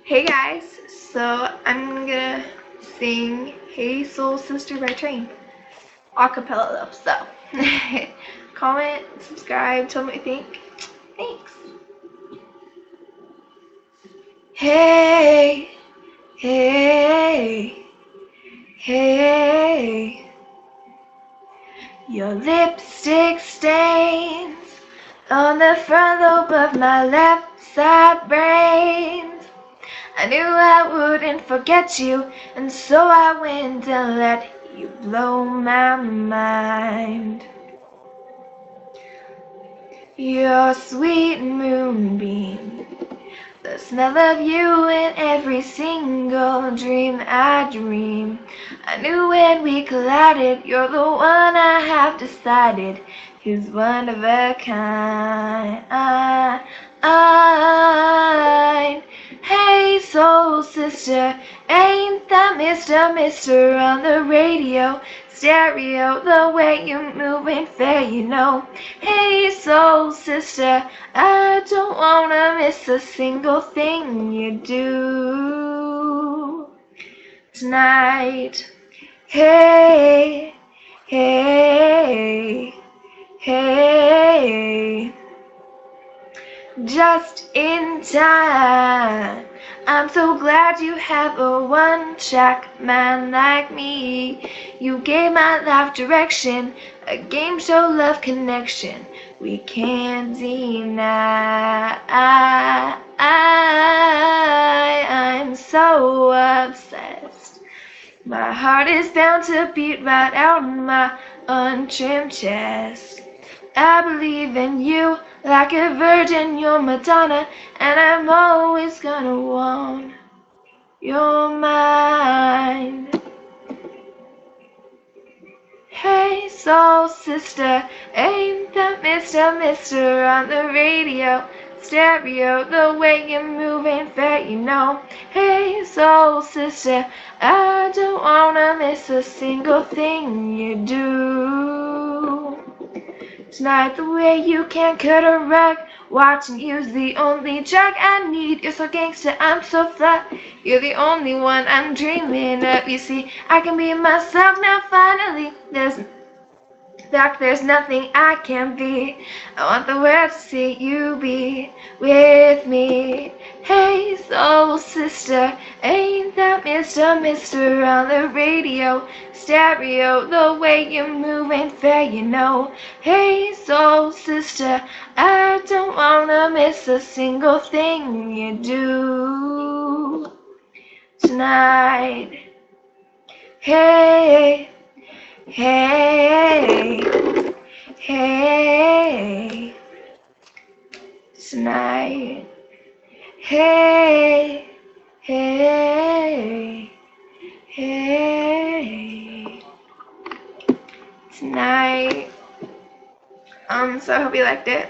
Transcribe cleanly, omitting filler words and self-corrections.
Hey guys, so I'm gonna sing Hey Soul Sister by Train. Acapella though, so comment, subscribe, tell me what you think. Thanks. Hey, hey, hey, your lipstick stains on the front lobe of my left side brain. I knew I wouldn't forget you, and so I went and let you blow my mind. Your sweet moonbeam, the smell of you in every single dream I dream. I knew when we collided, you're the one I have decided is one of a kind. Hey soul sister, ain't that Mr. on the radio, stereo, the way you move ain't fair, you know. Hey soul sister, I don't wanna miss a single thing you do tonight. Hey, hey, hey, just in time. I'm so glad you have a one-track man like me. You gave my life direction, a game show love connection we can't deny. I'm so obsessed. My heart is bound to beat right out in my untrimmed chest. I believe in you like a virgin, you're Madonna, and I'm always gonna want your mind. Hey soul sister, ain't that Mr. on the radio, stereo, the way you move ain't fair, you know. Hey soul sister, I don't wanna miss a single thing you do tonight. The way you can cut a rug, watching you's the only drug I need. You're so gangster, I'm so flat. You're the only one I'm dreaming of. You see, I can be myself now finally. There's nothing I can be. I want the world to see you be with me. Hey soul sister, ain't that Mr. on the radio, stereo, the way you move ain't fair, you know. Hey soul sister, I don't wanna miss a single thing you do tonight. Hey, hey, hey, tonight. Hey, hey, hey, tonight. So I hope you liked it.